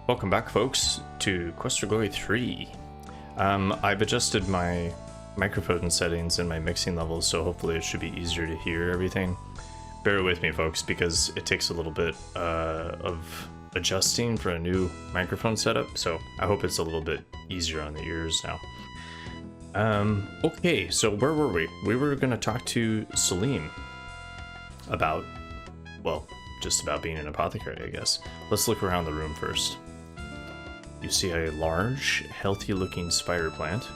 Welcome back, folks, to Quest for Glory 3. I've adjusted my microphone settings and my mixing levels, so hopefully it should be easier to hear everything. Bear with me, folks, because it takes a little bit of adjusting for a new microphone setup, so I hope it's a little bit easier on the ears now. Okay, so where were we? We were going to talk to Salim about, well, just about being an apothecary, I guess. Let's look around the room first. You see a large, healthy-looking spider plant.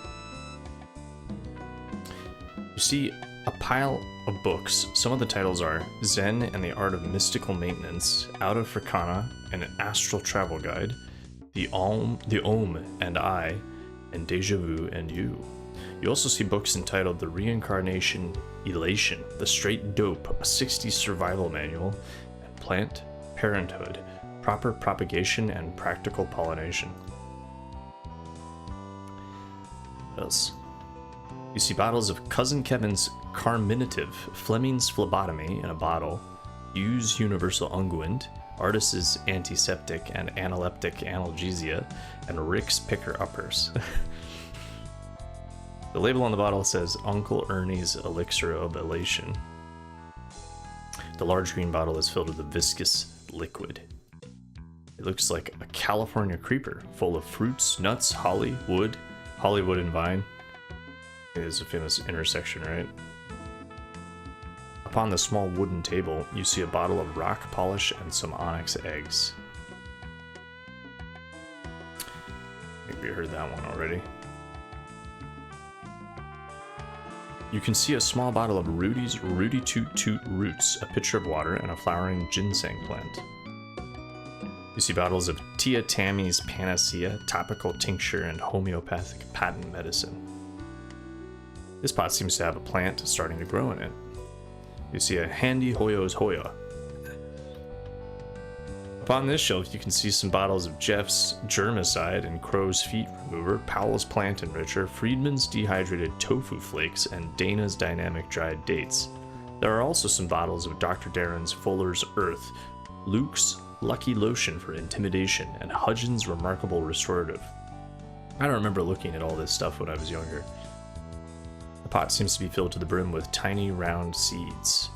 You see a pile of books. Some of the titles are Zen and the Art of Mystical Maintenance, Out of Fricana, and an Astral Travel Guide, the Om and I, and Deja Vu and You. You also see books entitled The Reincarnation Elation, The Straight Dope, a 60s Survival Manual, and Plant Parenthood, Proper Propagation and Practical Pollination. What else? You see bottles of Cousin Kevin's Carminative, Fleming's Phlebotomy in a bottle, Hughes Universal Unguent, Artis's Antiseptic and Analeptic Analgesia, and Rick's Picker Uppers. The label on the bottle says Uncle Ernie's Elixir of Elation. The large green bottle is filled with a viscous liquid. It looks like a California creeper, full of fruits, nuts, holly, wood, Hollywood and vine. It is a famous intersection, right? Upon the small wooden table, you see a bottle of rock polish and some onyx eggs. I think we heard that one already. You can see a small bottle of Rudy's Rudy Toot Toot Roots, a pitcher of water, and a flowering ginseng plant. You see bottles of Tia Tammy's Panacea, topical tincture, and homeopathic patent medicine. This pot seems to have a plant starting to grow in it. You see a handy Hoyo's Hoya. Upon this shelf, you can see some bottles of Jeff's Germicide and Crow's Feet Remover, Powell's Plant Enricher, Friedman's Dehydrated Tofu Flakes, and Dana's Dynamic Dried Dates. There are also some bottles of Dr. Darren's Fuller's Earth, Luke's Lucky Lotion for Intimidation, and Hudgens' Remarkable Restorative. I don't remember looking at all this stuff when I was younger. The pot seems to be filled to the brim with tiny round seeds.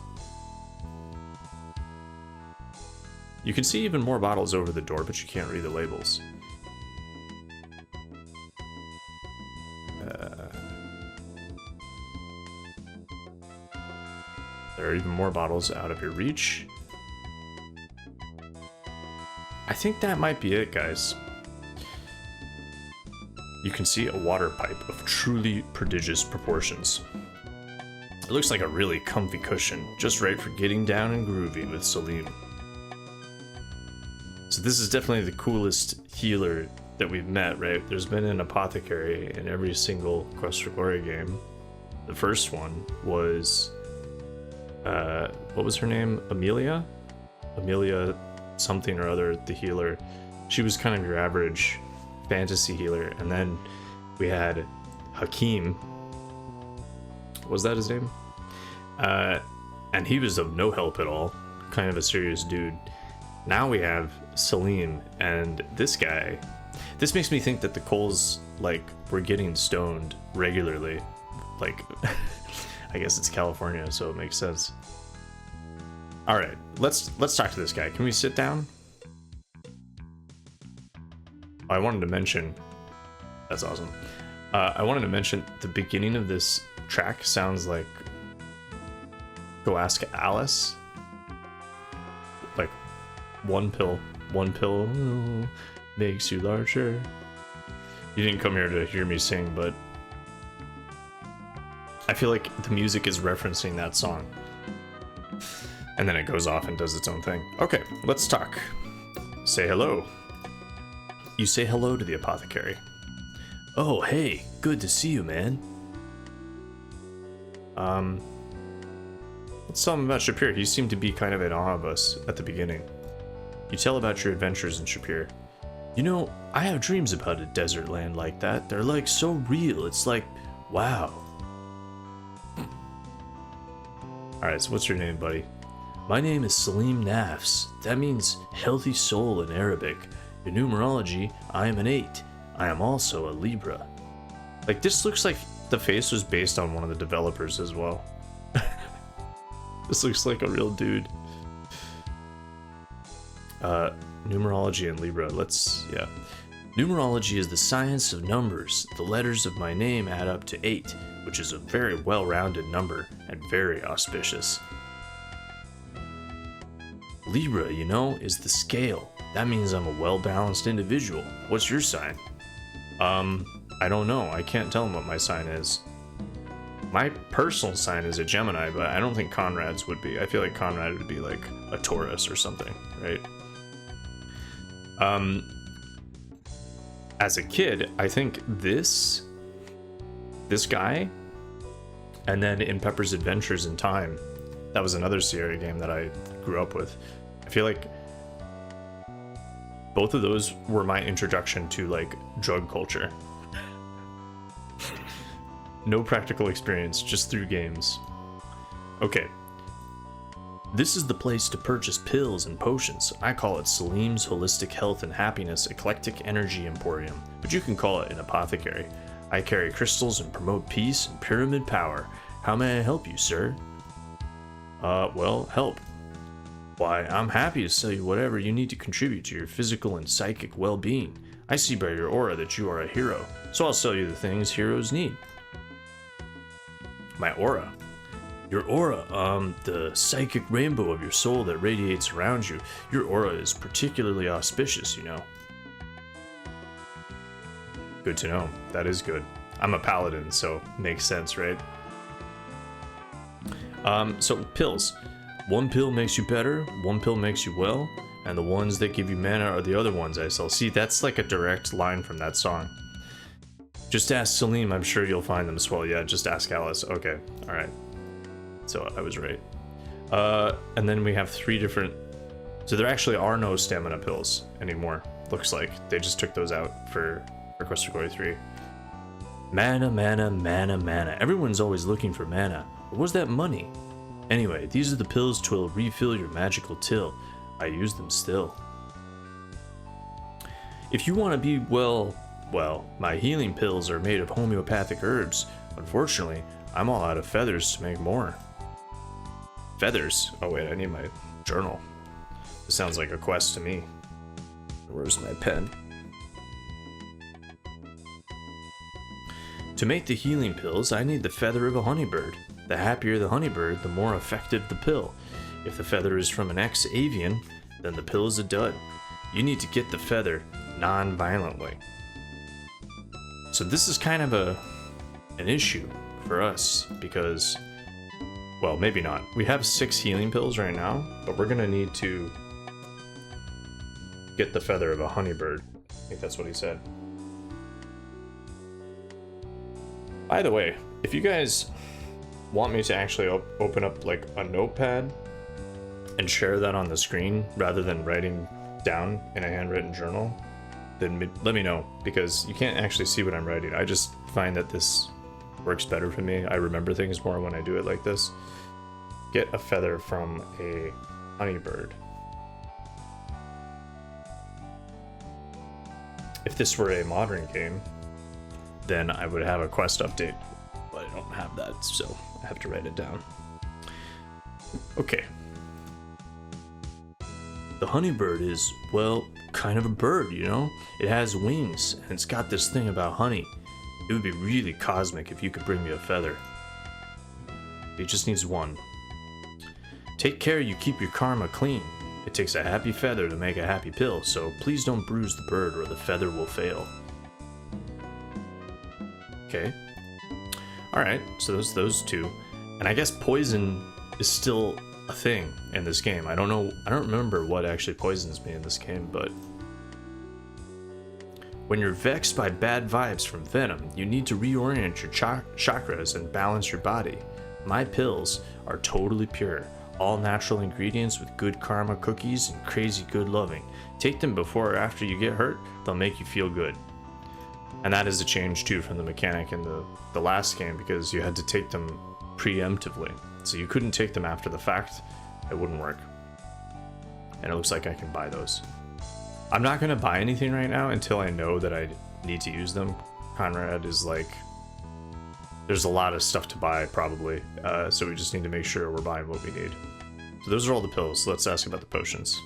You can see even more bottles over the door, but you can't read the labels. There are even more bottles out of your reach. I think that might be it, guys. You can see a water pipe of truly prodigious proportions. It looks like a really comfy cushion, just right for getting down and groovy with Salim. So this is definitely the coolest healer that we've met, right? There's been an apothecary in every single Quest for Glory game. The first one was, what was her name? Amelia? Amelia something or other, the healer. She was kind of your average fantasy healer. And then we had Hakim. Was that his name? And he was of no help at all. Kind of a serious dude. Now we have Salim, and this guy. This makes me think that the Coles, like, were getting stoned regularly. Like, I guess it's California, so it makes sense. All right, let's talk to this guy. Can we sit down? I wanted to mention. That's awesome. I wanted to mention the beginning of this track sounds like Go Ask Alice. Like one pill makes you larger. You didn't come here to hear me sing, but I feel like the music is referencing that song. And then it goes off and does its own thing. Okay, let's talk. Say hello. You say hello to the apothecary. Oh, hey, good to see you, man. Let's tell him about Shapir. He seemed to be kind of in awe of us at the beginning. You tell about your adventures in Shapir. You know, I have dreams about a desert land like that. They're like so real. It's like, wow. Alright, so what's your name, buddy? My name is Salim Nafs. That means healthy soul in Arabic. In numerology, I am an 8. I am also a Libra. Like, this looks like the face was based on one of the developers as well. This looks like a real dude. Numerology and Libra, yeah. Numerology is the science of numbers. The letters of my name add up to 8, which is a very well-rounded number and very auspicious. Libra, you know, is the scale. That means I'm a well-balanced individual. What's your sign? I don't know. I can't tell him what my sign is. My personal sign is a Gemini, but I don't think Conrad's would be. I feel like Conrad would be like a Taurus or something, right? As a kid, I think this guy, and then in Pepper's Adventures in Time, that was another Sierra game that I grew up with. I feel like both of those were my introduction to like drug culture. No practical experience, just through games. Okay. This is the place to purchase pills and potions. I call it Salim's Holistic Health and Happiness Eclectic Energy Emporium, but you can call it an apothecary. I carry crystals and promote peace and pyramid power. How may I help you, sir? Well, help. Why, I'm happy to sell you whatever you need to contribute to your physical and psychic well-being. I see by your aura that you are a hero, so I'll sell you the things heroes need. My aura. Your aura, the psychic rainbow of your soul that radiates around you. Your aura is particularly auspicious, you know. Good to know. That is good. I'm a paladin, so makes sense, right? So pills. One pill makes you better, one pill makes you well, and the ones that give you mana are the other ones I sell. See, that's like a direct line from that song. Just ask Salim, I'm sure you'll find them swell. Yeah, just ask Alice. Okay, alright. So I was right. And then we have 3 different... So there actually are no stamina pills anymore, looks like. They just took those out for Quest for Glory 3. Mana, mana, mana, mana. Everyone's always looking for mana. But what's that money? Anyway, these are the pills to refill your magical till. I use them still. If you want to be well, my healing pills are made of homeopathic herbs. Unfortunately, I'm all out of feathers to make more. Feathers? Oh wait, I need my journal. This sounds like a quest to me. Where's my pen? To make the healing pills, I need the feather of a honeybird. The happier the honeybird, the more effective the pill. If the feather is from an ex-avian, then the pill is a dud. You need to get the feather non-violently. So this is kind of an issue for us because, well, maybe not. We have 6 healing pills right now, but we're gonna need to get the feather of a honeybird. I think that's what he said. By the way, if you guys want me to actually open up like a notepad and share that on the screen rather than writing down in a handwritten journal, then let me know, because you can't actually see what I'm writing. I just find that this works better for me. I remember things more when I do it like this. Get a feather from a honeybird. If this were a modern game, then I would have a quest update, but I don't have that, so I have to write it down. Okay. The honeybird is, well, kind of a bird, you know? It has wings, and it's got this thing about honey. It would be really cosmic if you could bring me a feather. It just needs one. Take care you keep your karma clean. It takes a happy feather to make a happy pill, so please don't bruise the bird or the feather will fail. Okay. Alright, so those 2. And I guess poison is still a thing in this game. I don't remember what actually poisons me in this game, but when you're vexed by bad vibes from venom, you need to reorient your chakras and balance your body. My pills are totally pure, all natural ingredients with good karma cookies and crazy good loving. Take them before or after you get hurt, they'll make you feel good. And that is a change too from the mechanic in the last game, because you had to take them preemptively. So you couldn't take them after the fact. It wouldn't work. And it looks like I can buy those. I'm not gonna buy anything right now until I know that I need to use them. Conrad is like, there's a lot of stuff to buy probably, so we just need to make sure we're buying what we need. So those are all the pills. Let's ask about the potions.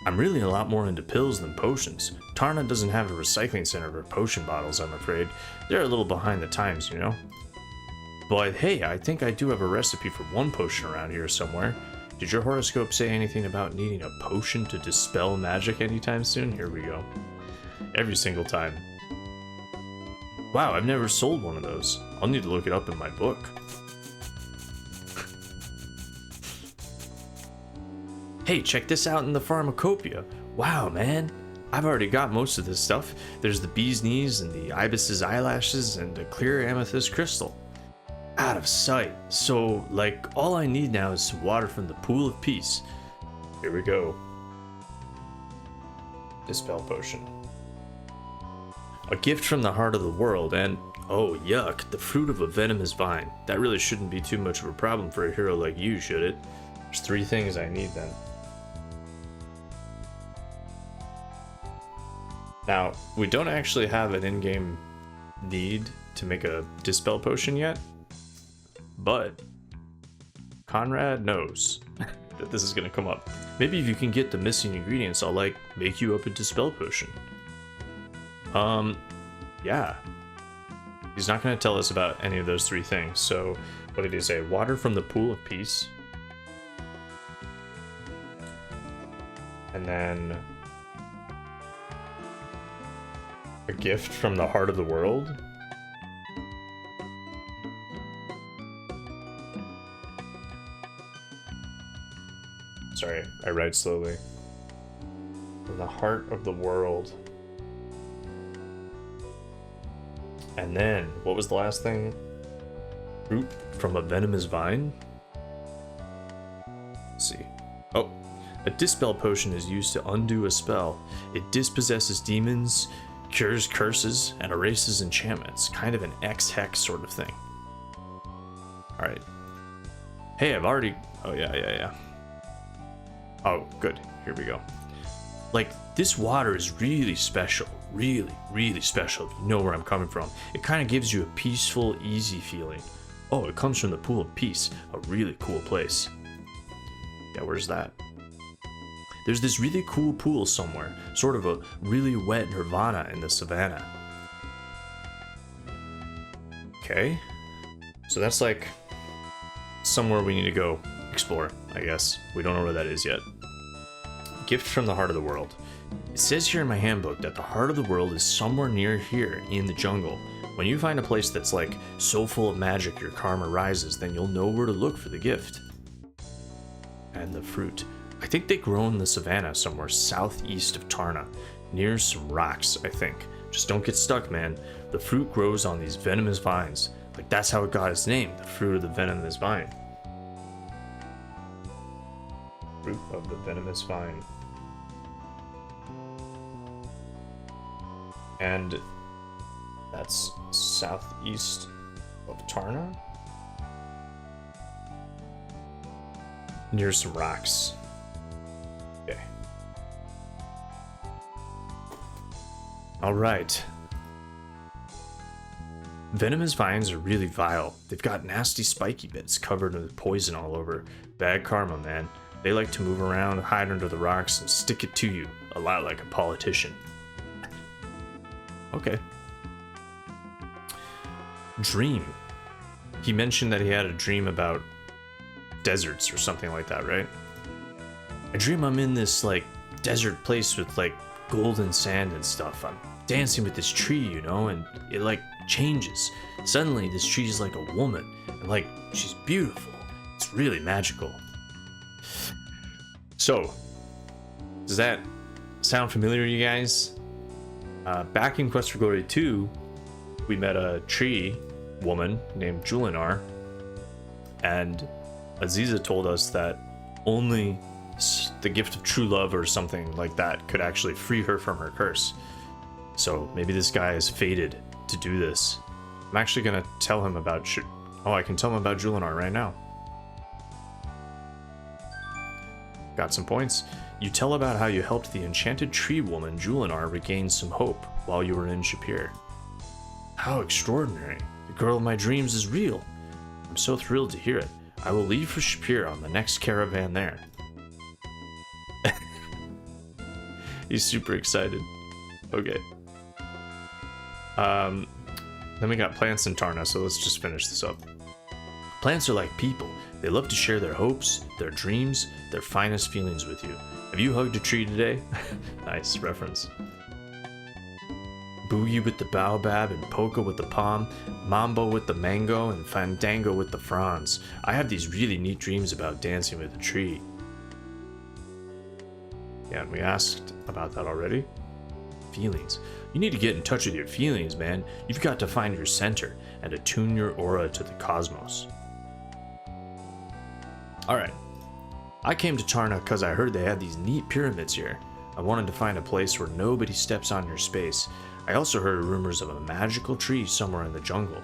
I'm really a lot more into pills than potions. Tarna doesn't have a recycling center for potion bottles, I'm afraid. They're a little behind the times, you know? But hey, I think I do have a recipe for one potion around here somewhere. Did your horoscope say anything about needing a potion to dispel magic anytime soon? Here we go. Every single time. Wow, I've never sold one of those. I'll need to look it up in my book. Hey, check this out in the pharmacopoeia. Wow, man. I've already got most of this stuff. There's the bee's knees and the ibis's eyelashes and a clear amethyst crystal. Out of sight. So, like, all I need now is some water from the pool of peace. Here we go. Dispel potion. A gift from the heart of the world, and oh yuck, the fruit of a venomous vine. That really shouldn't be too much of a problem for a hero like you, should it? There's 3 things I need then. Now, we don't actually have an in-game need to make a Dispel potion yet, but Conrad knows that this is going to come up. Maybe if you can get the missing ingredients, I'll, like, make you up a Dispel potion. Yeah. He's not going to tell us about any of those 3 things, so what did he say? Water from the pool of peace. And then a gift from the heart of the world. Sorry, I write slowly. From the heart of the world. And then, what was the last thing? Fruit from a venomous vine? Let's see. Oh, a Dispel potion is used to undo a spell. It dispossesses demons, cures curses, and erases enchantments. Kind of an X-Hex sort of thing. Alright. Hey, I've already... Oh, yeah. Oh, good. Here we go. Like, this water is really special. Really special, if you know where I'm coming from. It kind of gives you a peaceful, easy feeling. Oh, it comes from the Pool of Peace. A really cool place. Yeah, where's that? There's this really cool pool somewhere. Sort of a really wet nirvana in the savannah. Okay. So that's like somewhere we need to go explore, I guess. We don't know where that is yet. Gift from the heart of the world. It says here in my handbook that the heart of the world is somewhere near here in the jungle. When you find a place that's like so full of magic your karma rises, then you'll know where to look for the gift. And the fruit. I think they grow in the savannah somewhere southeast of Tarna, near some rocks, I think. Just don't get stuck, man. The fruit grows on these venomous vines. Like, that's how it got its name, the fruit of the venomous vine. Fruit of the venomous vine. And that's southeast of Tarna? Near some rocks. Okay. Alright. Venomous vines are really vile. They've got nasty spiky bits covered with poison all over. Bad karma, man. They like to move around, hide under the rocks, and stick it to you. A lot like a politician. Okay. Dream. He mentioned that he had a dream about deserts or something like that, right? I dream I'm in this, like, desert place with, like, golden sand and stuff. I'm dancing with this tree, you know, and it, like, changes. Suddenly, this tree is like a woman, and, like, she's beautiful. It's really magical. So, does that sound familiar to you guys? Back in Quest for Glory 2, we met a tree woman named Julanar, and Aziza told us that only the gift of true love or something like that could actually free her from her curse. So maybe this guy is fated to do this. I'm actually gonna tell him about I can tell him about Julanar right now. Got some points. You tell about how you helped the enchanted tree woman Julanar regain some hope while you were in Shapir. How extraordinary. The girl of my dreams is real. I'm so thrilled to hear it. I will leave for Shapir on the next caravan there. He's super excited. Okay. Then we got plants in Tarna, so let's just finish this up. Plants are like people. They love to share their hopes, their dreams, their finest feelings with you. Have you hugged a tree today? Nice reference. Boogie with the baobab and polka with the palm, mambo with the mango, and fandango with the fronds. I have these really neat dreams about dancing with a tree. Yeah, and we asked about that already. Feelings. You need to get in touch with your feelings, man. You've got to find your center and attune your aura to the cosmos. Alright. I came to Tarna because I heard they had these neat pyramids here. I wanted to find a place where nobody steps on your space. I also heard rumors of a magical tree somewhere in the jungle.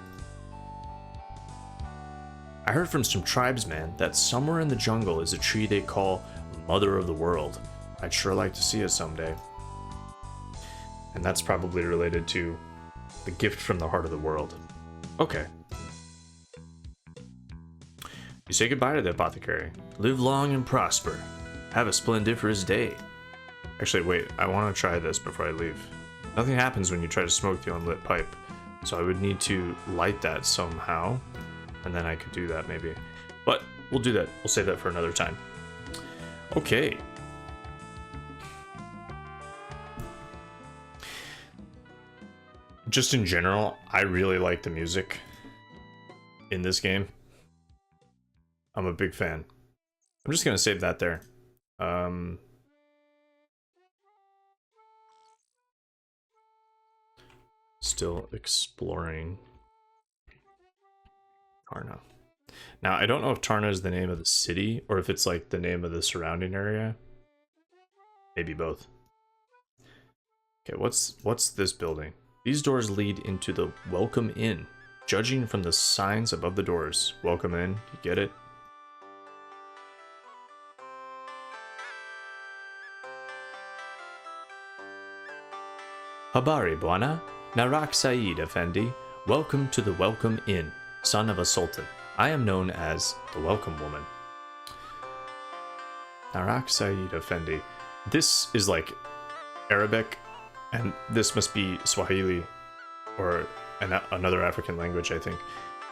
I heard from some tribesmen that somewhere in the jungle is a tree they call Mother of the World. I'd sure like to see it someday. And that's probably related to the gift from the heart of the world. Okay. You say goodbye to the apothecary. Live long and prosper. Have a splendiferous day. Actually, wait, I want to try this before I leave. Nothing happens when you try to smoke the unlit pipe, so I would need to light that somehow, and then I could do that maybe. But we'll do that. We'll save that for another time. Okay. Just in general, I really like the music in this game. I'm a big fan. I'm just gonna save that there. Still exploring Tarna. Now, I don't know if Tarna is the name of the city or if it's like the name of the surrounding area. Maybe both. Okay, what's this building? These doors lead into the Welcome Inn. Judging from the signs above the doors. Welcome in, you get it? Habari Bwana, Narak Said Effendi, welcome to the Welcome Inn, son of a sultan. I am known as the Welcome Woman. Narak Said Effendi. This is like Arabic, and this must be Swahili, or another African language, I think.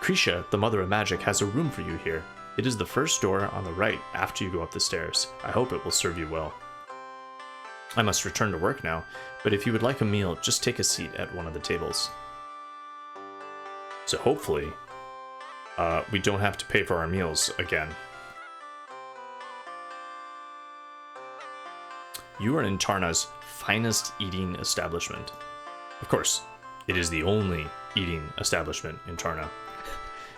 Krisha, the Mother of Magic, has a room for you here. It is the first door on the right after you go up the stairs. I hope it will serve you well. I must return to work now, but if you would like a meal, just take a seat at one of the tables. So hopefully, we don't have to pay for our meals again. You are in Tarna's finest eating establishment. Of course, it is the only eating establishment in Tarna.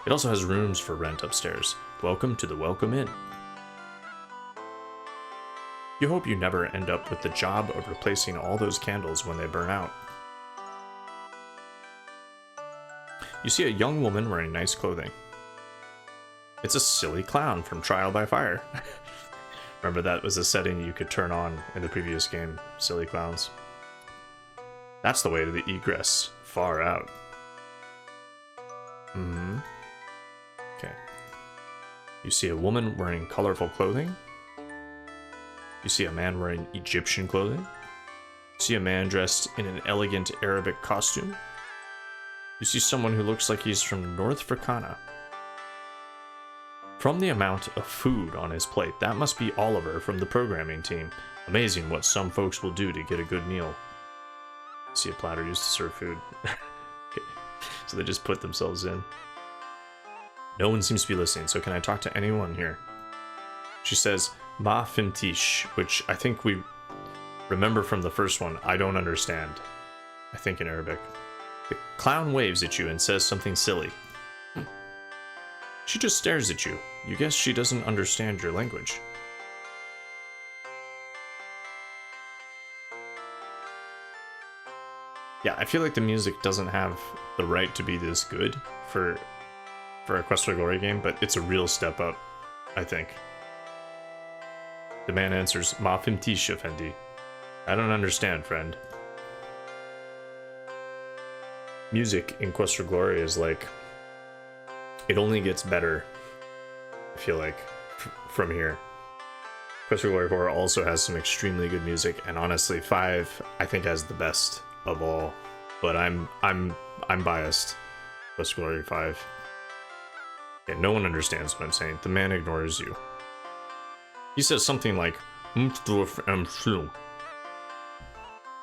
It also has rooms for rent upstairs. Welcome to the Welcome Inn. You hope you never end up with the job of replacing all those candles when they burn out. You see a young woman wearing nice clothing. It's a silly clown from Trial by Fire. Remember, that was a setting you could turn on in the previous game, silly clowns. That's the way to the egress, far out. Okay. You see a woman wearing colorful clothing. You see a man wearing Egyptian clothing. You see a man dressed in an elegant Arabic costume. You see someone who looks like he's from North Fricana. From the amount of food on his plate, that must be Oliver from the programming team. Amazing what some folks will do to get a good meal. You see a platter used to serve food. Okay. So they just put themselves in. No one seems to be listening, so can I talk to anyone here? She says, Ma Fintish, which I think we remember from the first one. I don't understand. I think in Arabic. The clown waves at you and says something silly. She just stares at you. You guess she doesn't understand your language. Yeah, I feel like the music doesn't have the right to be this good for a Quest for Glory game, but it's a real step up, I think. The man answers, Ma fimtish, Effendi. I don't understand, friend. Music in Quest for Glory is like, it only gets better, I feel like, from here. Quest for Glory 4 also has some extremely good music, and honestly 5 I think has the best of all, but I'm biased. Quest for Glory 5. Yeah, no one understands what I'm saying. The man ignores you. He says something like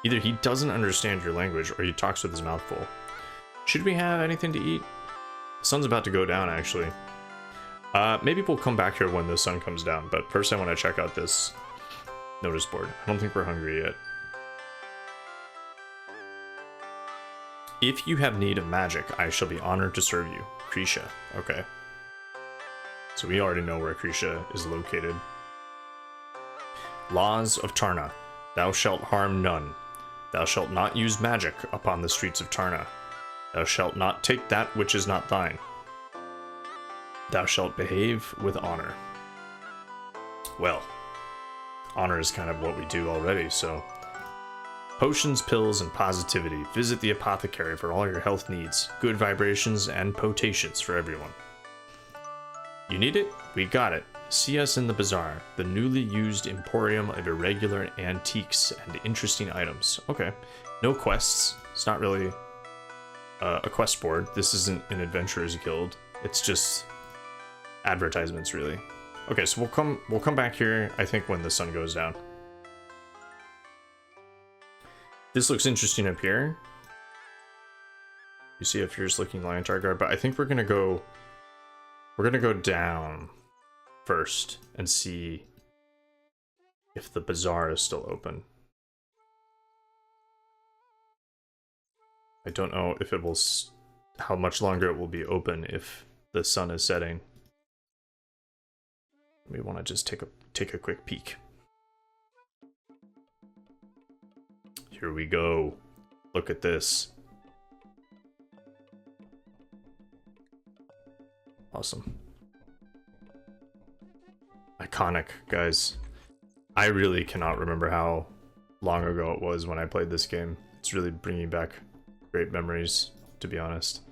either he doesn't understand your language or he talks with his mouth full. Should we have anything to eat? The sun's about to go down, actually. Maybe we'll come back here when the sun comes down, but first I want to check out this notice board. I don't think we're hungry yet. If you have need of magic, I shall be honored to serve you. Krisha. Okay. So we already know where Krisha is located. Laws of Tarna. Thou shalt harm none. Thou shalt not use magic upon the streets of Tarna. Thou shalt not take that which is not thine. Thou shalt behave with honor. Well, honor is kind of what we do already, so... Potions, pills, and positivity. Visit the Apothecary for all your health needs. Good vibrations and potations for everyone. You need it? We got it. See us in the Bazaar, the newly used Emporium of irregular antiques and interesting items. Okay. No quests. It's not really a quest board. This isn't an adventurer's guild. It's just advertisements, really. Okay, so we'll come back here, I think, when the sun goes down. This looks interesting up here. You see a fierce looking lion guard, but I think we're gonna go down first and see if the bazaar is still open. I don't know if it will, how much longer it will be open if the sun is setting. We want to just take a quick peek. Here we go. Look at this. Awesome. Iconic, guys. I really cannot remember how long ago it was when I played this game. It's really bringing back great memories, to be honest.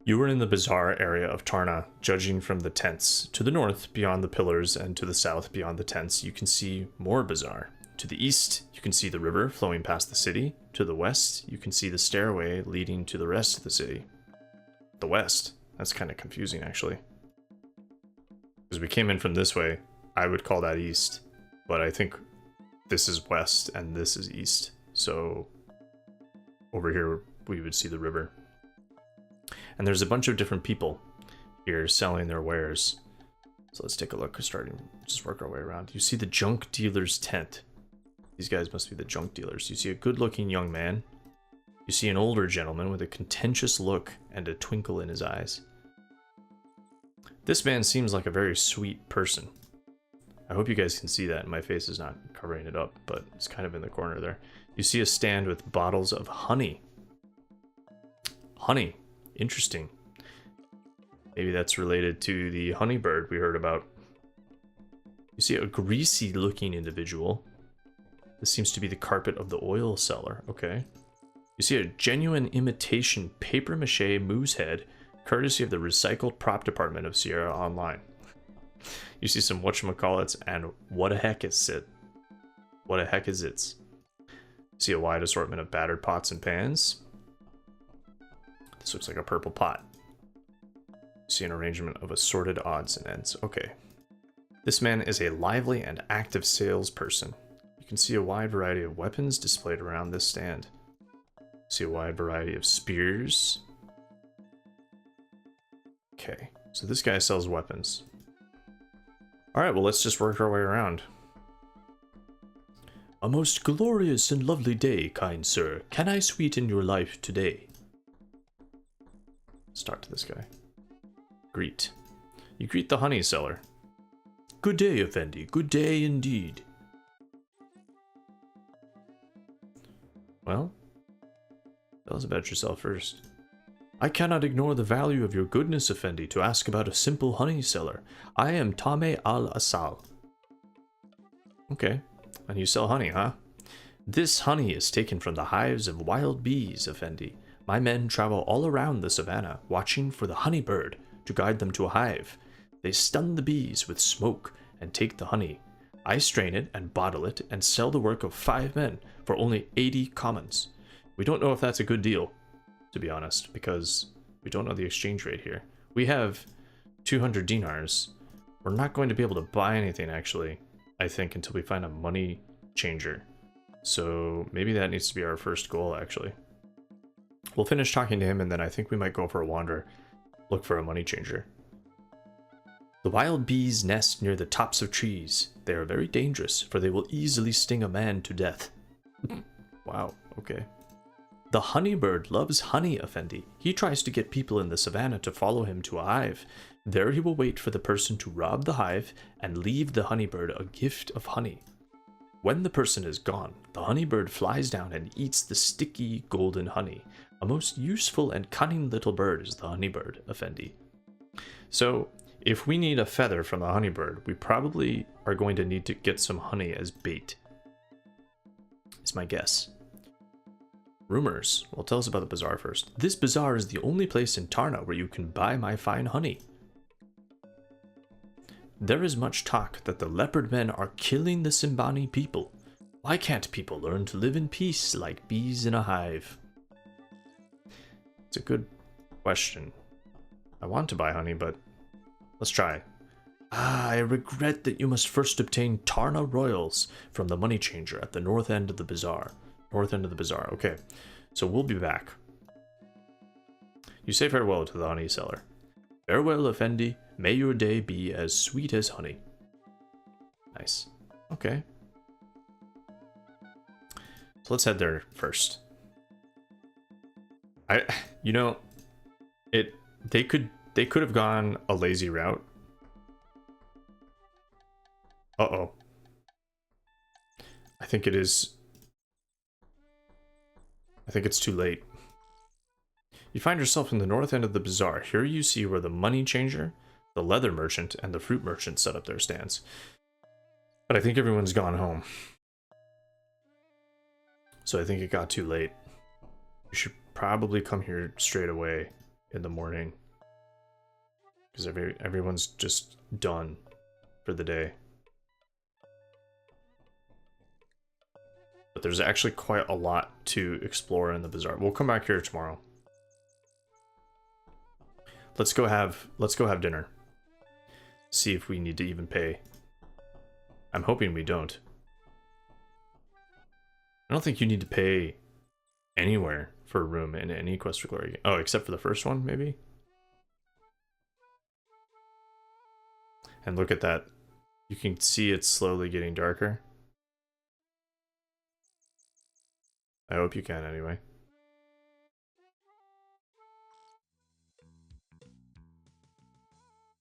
You were in the Bazaar area of Tarna, judging from the tents. To the north, beyond the pillars, and to the south, beyond the tents, you can see more Bazaar. To the east, you can see the river flowing past the city. To the west, you can see the stairway leading to the rest of the city. The west? That's kind of confusing, actually. Because we came in from this way, I would call that east. But I think this is west and this is east. So over here, we would see the river. And there's a bunch of different people here selling their wares. So let's take a look, just work our way around. You see the junk dealer's tent. These guys must be the junk dealers. You see a good-looking young man. You see an older gentleman with a contentious look and a twinkle in his eyes. This man seems like a very sweet person. I hope you guys can see that. My face is not covering it up, but it's kind of in the corner there. You see a stand with bottles of honey. Honey. Interesting. Maybe that's related to the honey bird we heard about. You see a greasy looking individual. This seems to be the carpet of the oil seller. Okay. You see a genuine imitation papier-mâché moose head, courtesy of the recycled prop department of Sierra Online. You see some whatchamacallits, and what a heck is it? What a heck is it? See a wide assortment of battered pots and pans. This looks like a purple pot. See an arrangement of assorted odds and ends. Okay. This man is a lively and active salesperson. You can see a wide variety of weapons displayed around this stand. See a wide variety of spears. Okay, so this guy sells weapons. Alright, well let's just work our way around. A most glorious and lovely day, kind sir. Can I sweeten your life today? Let's talk to this guy. Greet. You greet the honey seller. Good day, Effendi. Good day indeed. Well, tell us about yourself first. I cannot ignore the value of your goodness, Effendi, to ask about a simple honey seller. I am Tame al-Asal. Okay. And you sell honey, huh? This honey is taken from the hives of wild bees, Effendi. My men travel all around the savannah, watching for the honey bird to guide them to a hive. They stun the bees with smoke and take the honey. I strain it and bottle it and sell the work of 5 men for only 80 commons. We don't know if that's a good deal, to be honest, because we don't know the exchange rate here. We have 200 dinars. We're not going to be able to buy anything, actually, I think, until we find a money changer. So maybe that needs to be our first goal, actually. We'll finish talking to him, and then I think we might go for a wander, look for a money changer. The wild bees nest near the tops of trees. They are very dangerous, for they will easily sting a man to death. Wow, okay. The honeybird loves honey, Effendi. He tries to get people in the savannah to follow him to a hive. There he will wait for the person to rob the hive and leave the honeybird a gift of honey. When the person is gone, the honeybird flies down and eats the sticky golden honey. A most useful and cunning little bird is the honeybird, Effendi. So, if we need a feather from the honeybird, we probably are going to need to get some honey as bait. Is my guess. Rumors. Well, tell us about the bazaar first. This bazaar is the only place in Tarna where you can buy my fine honey. There is much talk that the leopard men are killing the Simbani people. Why can't people learn to live in peace like bees in a hive? It's a good question. I want to buy honey, but let's try. Ah, I regret that you must first obtain Tarna Royals from the money changer at the north end of the bazaar. North end of the bazaar, okay. So we'll be back. You say farewell to the honey seller. Farewell, Effendi. May your day be as sweet as honey. Nice. Okay. So let's head there first. They could have gone a lazy route. Uh-oh. I think it's too late. You find yourself in the north end of the bazaar. Here you see where the money changer, the leather merchant, and the fruit merchant set up their stands. But I think everyone's gone home. So I think it got too late. You should probably come here straight away in the morning. Because everyone's just done for the day. But there's actually quite a lot to explore in the bazaar. We'll come back here tomorrow. Let's go have dinner. See if we need to even pay. I'm hoping we don't. I don't think you need to pay anywhere for a room in any Quest for Glory game. Oh, except for the first one, maybe? And look at that. You can see it's slowly getting darker. I hope you can anyway.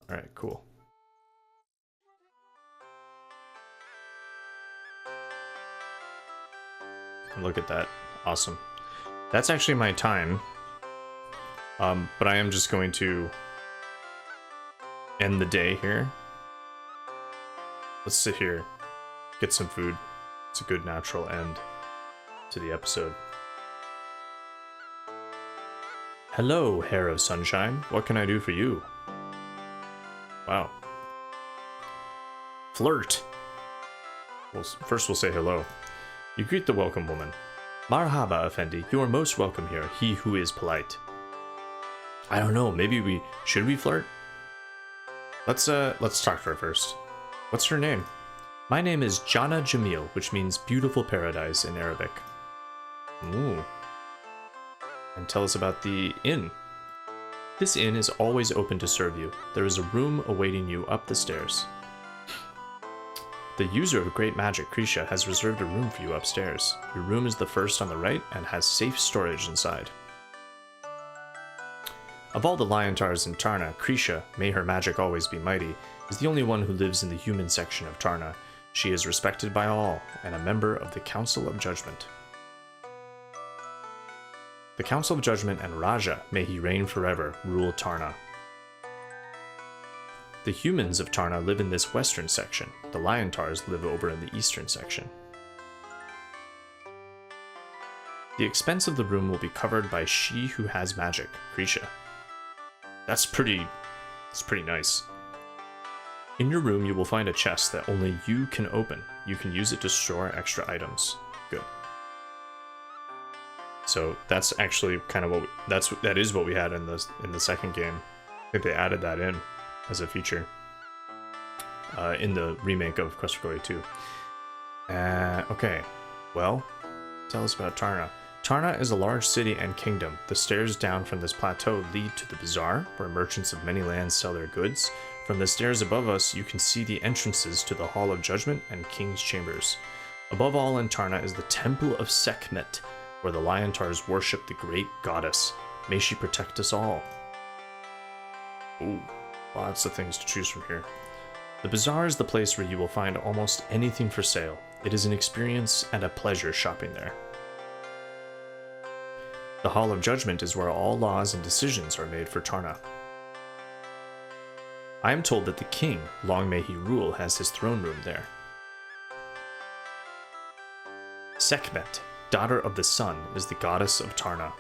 Alright, cool. And look at that. Awesome. That's actually my time. But I am just going to end the day here. Let's sit here, get some food. It's a good natural end to the episode. Hello, Hair of Sunshine. What can I do for you? Wow. Flirt. Well, first we'll say hello. You greet the welcome woman. Marhaba, Effendi. You are most welcome here, he who is polite. I don't know, maybe should we flirt? Let's talk to her first. What's her name? My name is Jana Jamil, which means beautiful paradise in Arabic. Ooh. And tell us about the inn. This inn is always open to serve you. There is a room awaiting you up the stairs. The user of great magic, Krisha, has reserved a room for you upstairs. Your room is the first on the right and has safe storage inside. Of all the Liontars in Tarna, Krisha, may her magic always be mighty, is the only one who lives in the human section of Tarna. She is respected by all, and a member of the Council of Judgment. The Council of Judgment and Raja, may he reign forever, rule Tarna. The humans of Tarna live in this western section. The Liontars live over in the eastern section. The expense of the room will be covered by she who has magic, Krisha. That's pretty nice. In your room, you will find a chest that only you can open. You can use it to store extra items. Good. So that's actually kind of what that is what we had in the second game. I think they added that in as a feature in the remake of Quest for Glory 2. Okay, well, tell us about Tarna. Tarna is a large city and kingdom. The stairs down from this plateau lead to the Bazaar, where merchants of many lands sell their goods. From the stairs above us, you can see the entrances to the Hall of Judgment and King's Chambers. Above all in Tarna is the Temple of Sekhmet, where the Liontars worship the great goddess. May she protect us all. Ooh, lots of things to choose from here. The Bazaar is the place where you will find almost anything for sale. It is an experience and a pleasure shopping there. The Hall of Judgment is where all laws and decisions are made for Tarna. I am told that the king, long may he rule, has his throne room there. Sekhmet, daughter of the sun, is the goddess of Tarna.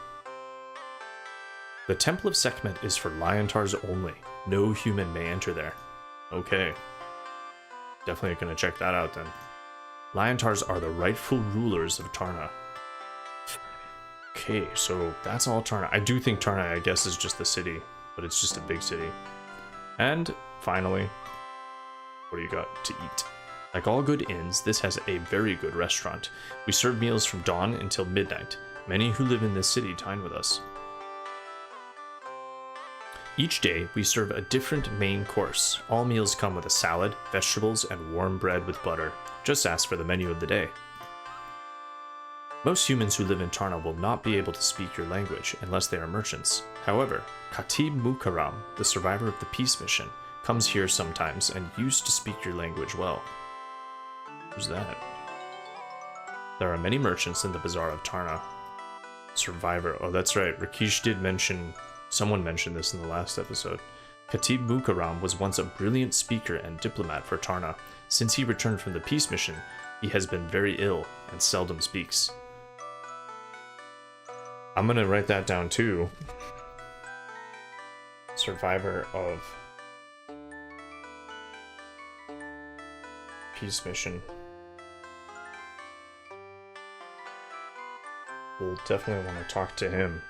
The Temple of Sekhmet is for Liontars only. No human may enter there. Okay. Definitely gonna check that out then. Liontars are the rightful rulers of Tarna. Okay, so that's all Tarna. I do think Tarna, I guess, is just the city, but it's just a big city. And finally, what do you got to eat? Like all good inns, this has a very good restaurant. We serve meals from dawn until midnight. Many who live in this city dine with us. Each day, we serve a different main course. All meals come with a salad, vegetables, and warm bread with butter. Just ask for the menu of the day. Most humans who live in Tarna will not be able to speak your language unless they are merchants. However, Khatib Mukarram, the survivor of the peace mission, comes here sometimes and used to speak your language well. Who's that? There are many merchants in the Bazaar of Tarna. Survivor. Oh, that's right. Rakesh did mention... Someone mentioned this in the last episode. Khatib Mukarram was once a brilliant speaker and diplomat for Tarna. Since he returned from the peace mission, he has been very ill and seldom speaks. I'm gonna write that down too. Survivor of peace mission. We'll definitely want to talk to him.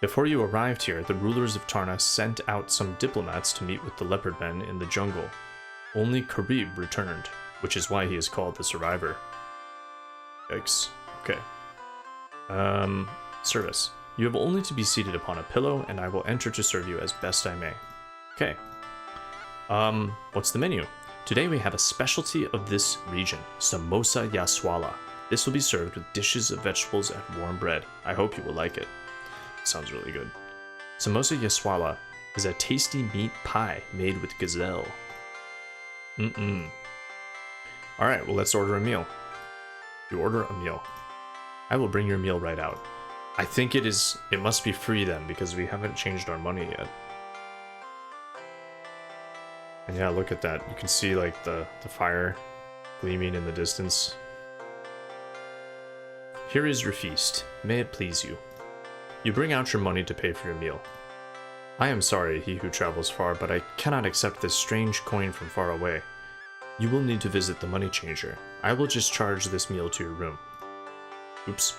Before you arrived here, the rulers of Tarna sent out some diplomats to meet with the leopard men in the jungle. Only Karib returned, which is why he is called the Survivor. Yikes. Okay. Service. You have only to be seated upon a pillow, and I will enter to serve you as best I may. Okay. What's the menu? Today we have a specialty of this region, Samosa Yaswala. This will be served with dishes of vegetables and warm bread. I hope you will like it. Sounds really good. Samosa Yaswala is a tasty meat pie made with gazelle. Alright, well, let's order a meal. You order a meal. I will bring your meal right out. I think it must be free then, because we haven't changed our money yet. And yeah, look at that. You can see like the fire gleaming in the distance. Here is your feast. May it please you. You bring out your money to pay for your meal. I am sorry, he who travels far, but I cannot accept this strange coin from far away. You will need to visit the money changer. I will just charge this meal to your room. Oops.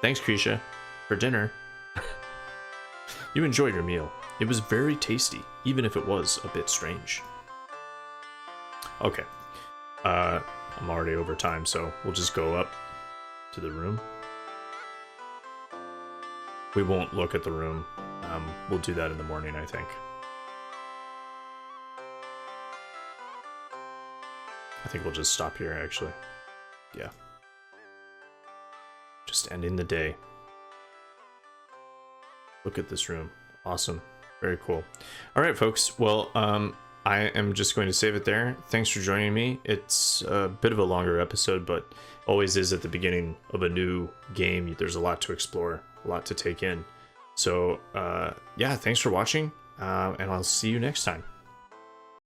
Thanks, Krisha. For dinner. You enjoyed your meal. It was very tasty, even if it was a bit strange. Okay. I'm already over time, so we'll just go up to the room. We won't look at the room. We'll do that in the morning, I think. I think we'll just stop here, actually. Yeah. Just ending the day. Look at this room. Awesome. Very cool. All right, folks. Well, I am just going to save it there. Thanks for joining me. It's a bit of a longer episode, but always is at the beginning of a new game. There's a lot to explore, a lot to take in. So, yeah, thanks for watching. and I'll see you next time.